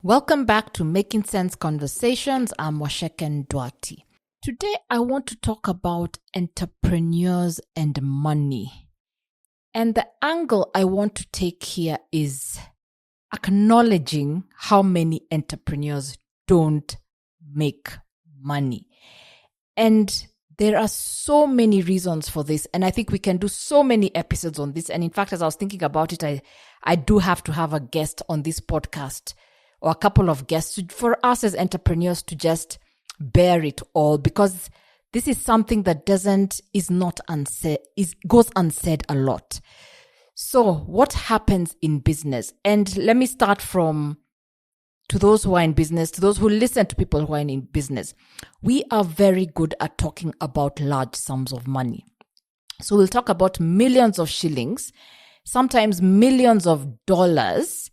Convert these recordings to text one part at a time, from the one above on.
Welcome back to Making Sense Conversations. I'm Waceke and Nduati. Today, I want to talk about entrepreneurs and money. And the angle I want to take here is acknowledging how many entrepreneurs don't make money. And there are so many reasons for this. And I think we can do so many episodes on this. And in fact, as I was thinking about it, I do have to have a guest on this podcast, or a couple of guests, for us as entrepreneurs to just bear it all, because this is something that goes unsaid a lot. So what happens in business? And let me start to those who are in business, to those who listen to people who are in business. We are very good at talking about large sums of money. So we'll talk about millions of shillings, sometimes millions of dollars,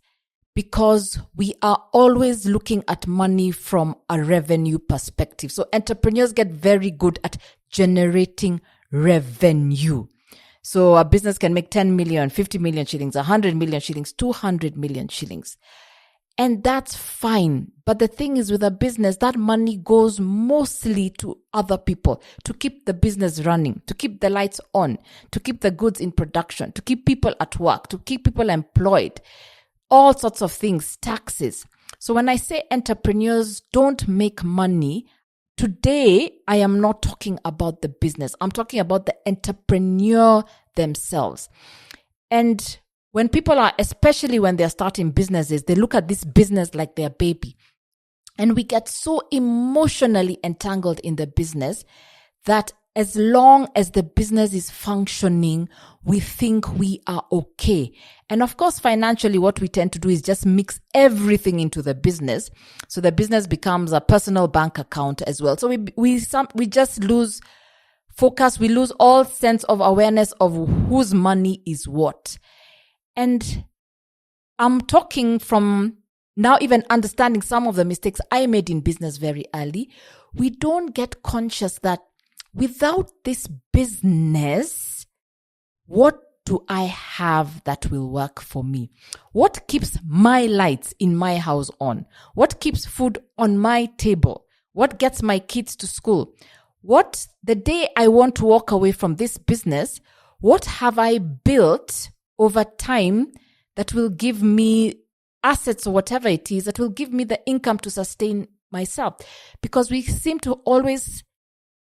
because we are always looking at money from a revenue perspective. So entrepreneurs get very good at generating revenue. So a business can make 10 million, 50 million shillings, 100 million shillings, 200 million shillings. And that's fine. But the thing is, with a business, that money goes mostly to other people to keep the business running, to keep the lights on, to keep the goods in production, to keep people at work, to keep people employed. All sorts of things, taxes. So when I say entrepreneurs don't make money, today I am not talking about the business. I'm talking about the entrepreneur themselves. And when people are, especially when they're starting businesses, they look at this business like their baby. And we get so emotionally entangled in the business that as long as the business is functioning, we think we are okay. And of course, financially, what we tend to do is just mix everything into the business. So the business becomes a personal bank account as well. So we just lose focus. We lose all sense of awareness of whose money is what. And I'm talking from now, even understanding some of the mistakes I made in business very early. We don't get conscious that without this business, what do I have that will work for me? What keeps my lights in my house on? What keeps food on my table? What gets my kids to school? What, the day I want to walk away from this business, what have I built over time that will give me assets or whatever it is that will give me the income to sustain myself? Because we seem to always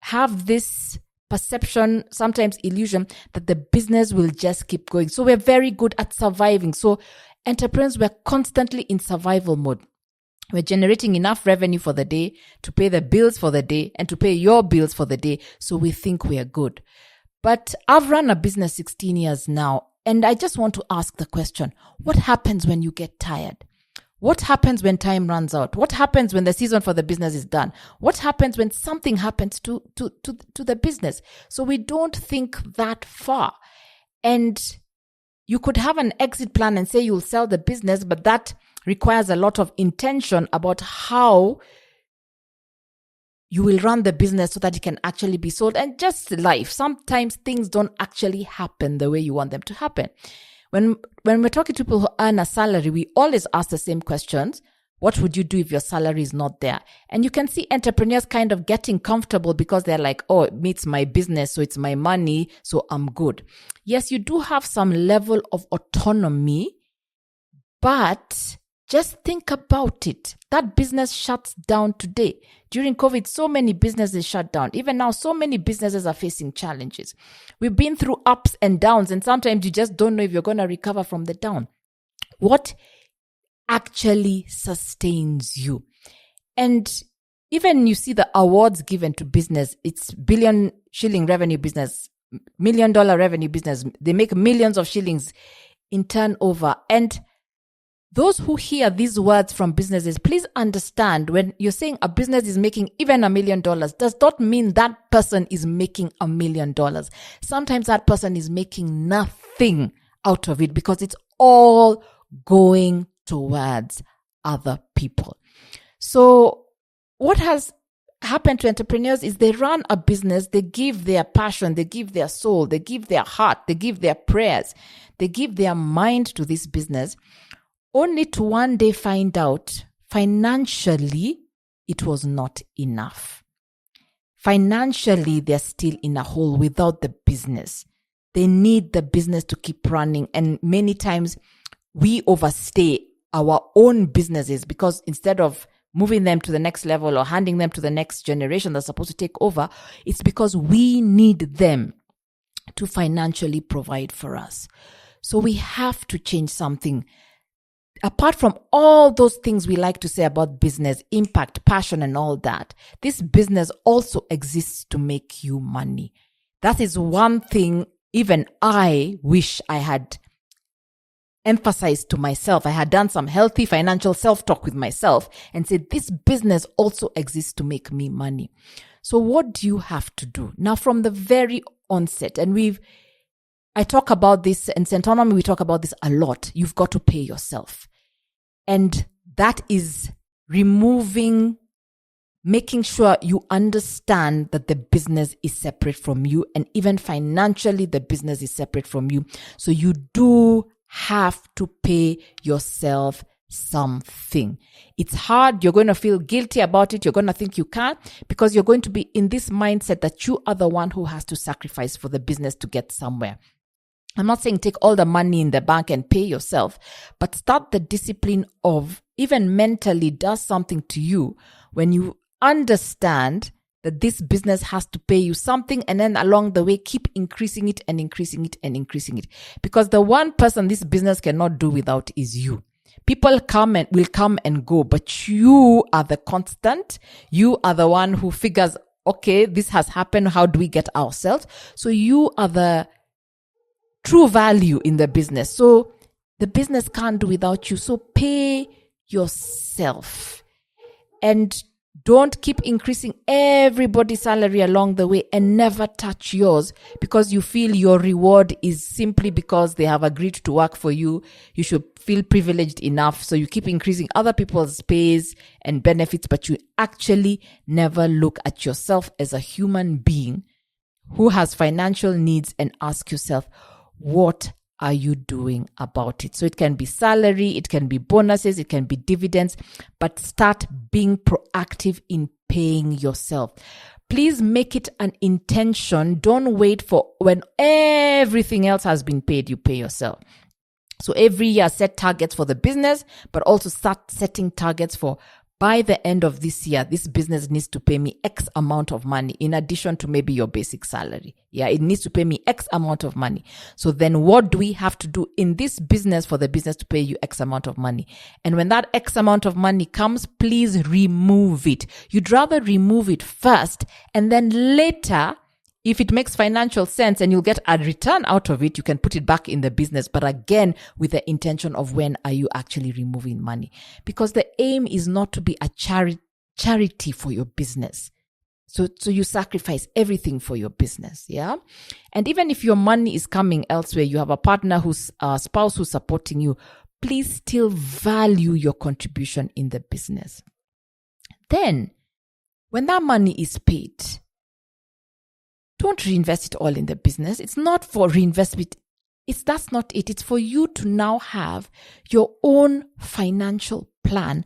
have this perception, sometimes illusion, that the business will just keep going. So we're very good at surviving. So entrepreneurs, we're constantly in survival mode. We're generating enough revenue for the day to pay the bills for the day and to pay your bills for the day. So we think we are good. But I've run a business 16 years now, and I just want to ask the question, what happens when you get tired? What happens when time runs out? What happens when the season for the business is done? What happens when something happens to the business? So we don't think that far. And you could have an exit plan and say you'll sell the business, but that requires a lot of intention about how you will run the business so that it can actually be sold. And just life. Sometimes things don't actually happen the way you want them to happen. When we're talking to people who earn a salary, we always ask the same questions. What would you do if your salary is not there? And you can see entrepreneurs kind of getting comfortable because they're like, oh, it meets my business, so it's my money, so I'm good. Yes, you do have some level of autonomy, but just think about it. That business shuts down today. During COVID, so many businesses shut down. Even now, so many businesses are facing challenges. We've been through ups and downs, and sometimes you just don't know if you're going to recover from the down. What actually sustains you? And even you see the awards given to business, it's billion shilling revenue business, $1 million revenue business. They make millions of shillings in turnover. And those who hear these words from businesses, please understand, when you're saying a business is making even $1 million, does not mean that person is making $1 million. Sometimes that person is making nothing out of it because it's all going towards other people. So what has happened to entrepreneurs is they run a business, they give their passion, they give their soul, they give their heart, they give their prayers, they give their mind to this business, only to one day find out financially, it was not enough. Financially, they're still in a hole without the business. They need the business to keep running. And many times we overstay our own businesses because instead of moving them to the next level or handing them to the next generation that's supposed to take over, it's because we need them to financially provide for us. So we have to change something. Apart from all those things we like to say about business, impact, passion, and all that, this business also exists to make you money. That is one thing even I wish I had emphasized to myself. I had done some healthy financial self-talk with myself and said, this business also exists to make me money. So what do you have to do? Now, from the very onset, and I talk about this in Centonomy, we talk about this a lot. You've got to pay yourself. And that is making sure you understand that the business is separate from you, and even financially, the business is separate from you. So you do have to pay yourself something. It's hard. You're going to feel guilty about it. You're going to think you can't because you're going to be in this mindset that you are the one who has to sacrifice for the business to get somewhere. I'm not saying take all the money in the bank and pay yourself, but start the discipline of even mentally does something to you when you understand that this business has to pay you something, and then along the way keep increasing it and increasing it and increasing it. Because the one person this business cannot do without is you. People will come and go, but you are the constant. You are the one who figures, okay, this has happened. How do we get ourselves? So you are the true value in the business. So the business can't do without you. So pay yourself and don't keep increasing everybody's salary along the way and never touch yours because you feel your reward is simply because they have agreed to work for you. You should feel privileged enough. So you keep increasing other people's pays and benefits, but you actually never look at yourself as a human being who has financial needs and ask yourself, what are you doing about it? So it can be salary, it can be bonuses, it can be dividends, but start being proactive in paying yourself. Please make it an intention. Don't wait for when everything else has been paid, you pay yourself. So every year set targets for the business, but also start setting targets for by the end of this year, this business needs to pay me X amount of money in addition to maybe your basic salary. Yeah, it needs to pay me X amount of money. So then what do we have to do in this business for the business to pay you X amount of money? And when that X amount of money comes, please remove it. You'd rather remove it first and then later, if it makes financial sense and you'll get a return out of it, you can put it back in the business. But again, with the intention of when are you actually removing money? Because the aim is not to be a charity for your business. So you sacrifice everything for your business. Yeah. And even if your money is coming elsewhere, you have a partner who's a spouse who's supporting you, please still value your contribution in the business. Then when that money is paid, don't reinvest it all in the business. It's not for reinvestment. That's not it. It's for you to now have your own financial plan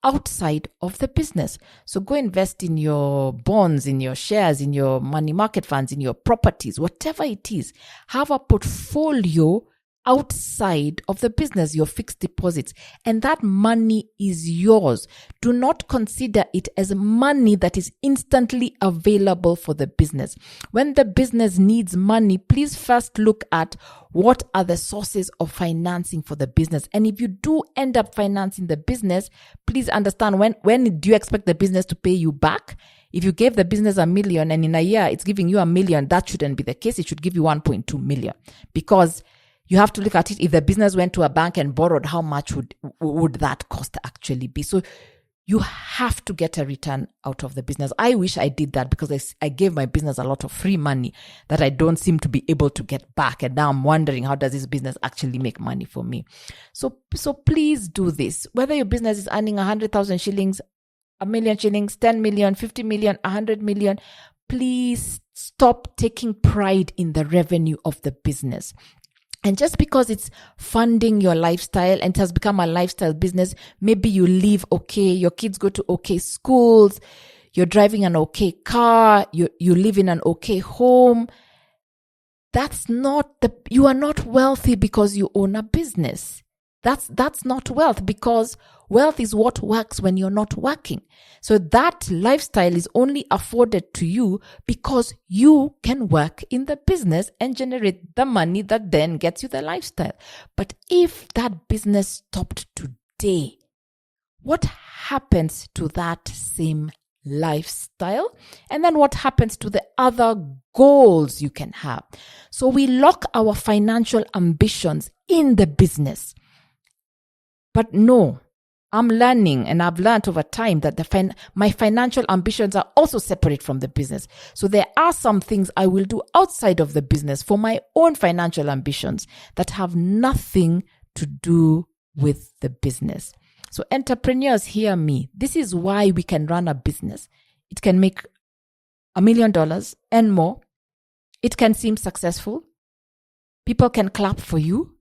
outside of the business. So go invest in your bonds, in your shares, in your money market funds, in your properties, whatever it is. Have a portfolio outside of the business, your fixed deposits, and that money is yours. Do not consider it as money that is instantly available for the business. When the business needs money, please first look at what are the sources of financing for the business. And if you do end up financing the business, please understand when do you expect the business to pay you back? If you gave the business $1 million and in a year it's giving you $1 million, that shouldn't be the case. It should give you 1.2 million because you have to look at it. If the business went to a bank and borrowed, how much would that cost actually be? So you have to get a return out of the business. I wish I did that because I gave my business a lot of free money that I don't seem to be able to get back. And now I'm wondering, how does this business actually make money for me? So please do this. Whether your business is earning 100,000 shillings, 1 million shillings, 10 million, 50 million, 100 million, please stop taking pride in the revenue of the business. And just because it's funding your lifestyle and it has become a lifestyle business, maybe you live okay, your kids go to okay schools, you're driving an okay car, you live in an okay home. You are not wealthy because you own a business. That's not wealth, because wealth is what works when you're not working. So that lifestyle is only afforded to you because you can work in the business and generate the money that then gets you the lifestyle. But if that business stopped today, what happens to that same lifestyle? And then what happens to the other goals you can have? So we lock our financial ambitions in the business. But no, I'm learning, and I've learned over time that my financial ambitions are also separate from the business. So there are some things I will do outside of the business for my own financial ambitions that have nothing to do with the business. So entrepreneurs, hear me. This is why we can run a business. It can make $1 million and more. It can seem successful. People can clap for you.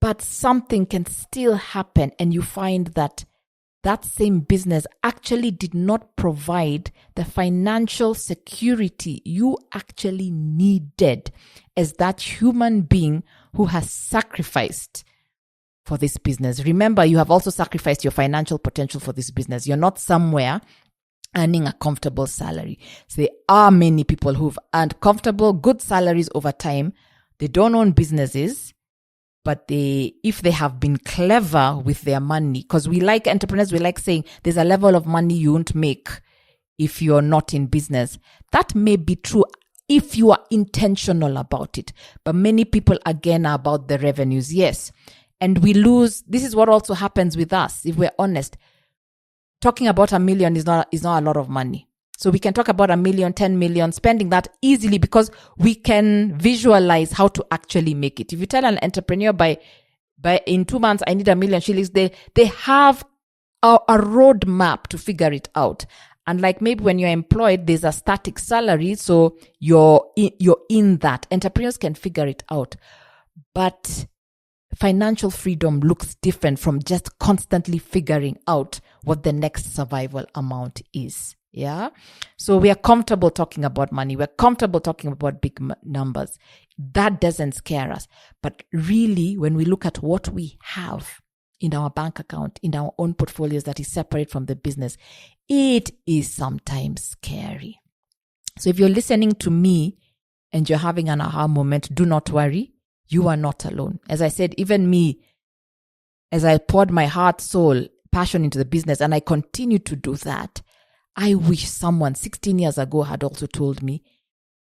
But something can still happen, and you find that same business actually did not provide the financial security you actually needed as that human being who has sacrificed for this business. Remember, you have also sacrificed your financial potential for this business. You're not somewhere earning a comfortable salary. So there are many people who've earned comfortable, good salaries over time. They don't own businesses. But if they have been clever with their money, because we like entrepreneurs, we like saying there's a level of money you won't make if you're not in business. That may be true if you are intentional about it. But many people, again, are about the revenues. Yes. And we lose. This is what also happens with us, if we're honest. Talking about $1 million is not a lot of money. So we can talk about $1 million, 10 million, spending that easily because we can visualize how to actually make it. If you tell an entrepreneur by in 2 months, I need $1 million shillings, they have a roadmap to figure it out. And like maybe when you're employed, there's a static salary. So you're in that. Entrepreneurs can figure it out. But financial freedom looks different from just constantly figuring out what the next survival amount is. Yeah. So we are comfortable talking about money. We're comfortable talking about big numbers. That doesn't scare us. But really, when we look at what we have in our bank account, in our own portfolios that is separate from the business, it is sometimes scary. So if you're listening to me and you're having an aha moment, do not worry. You are not alone. As I said, even me, as I poured my heart, soul, passion into the business, and I continue to do that, I wish someone 16 years ago had also told me,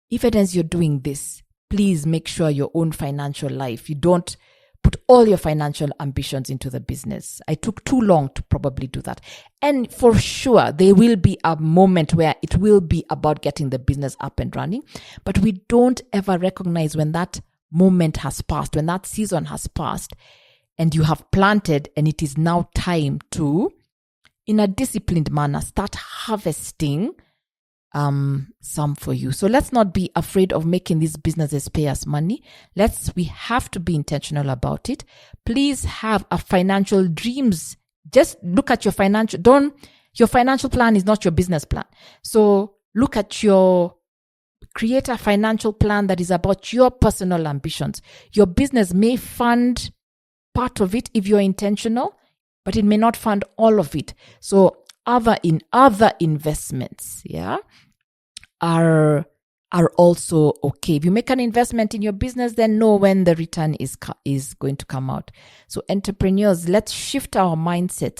even as you're doing this, please make sure your own financial life, you don't put all your financial ambitions into the business. I took too long to probably do that. And for sure, there will be a moment where it will be about getting the business up and running. But we don't ever recognize when that moment has passed, when that season has passed, and you have planted, and it is now time to, in a disciplined manner, start harvesting some for you. So let's not be afraid of making these businesses pay us money. We have to be intentional about it. Please have a financial dreams. Just look at your your financial plan is not your business plan. So create a financial plan that is about your personal ambitions. Your business may fund part of it if you're intentional, but it may not fund all of it. So other investments, are also okay. If you make an investment in your business, then know when the return is going to come out. So entrepreneurs, let's shift our mindset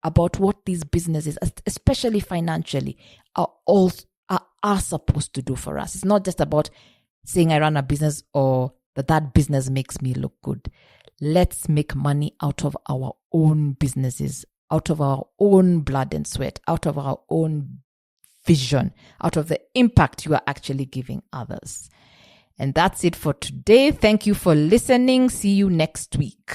about what these businesses, especially financially, are supposed to do for us. It's not just about saying I run a business or that business makes me look good. Let's make money out of our own businesses, out of our own blood and sweat, out of our own vision, out of the impact you are actually giving others. And that's it for today. Thank you for listening. See you next week.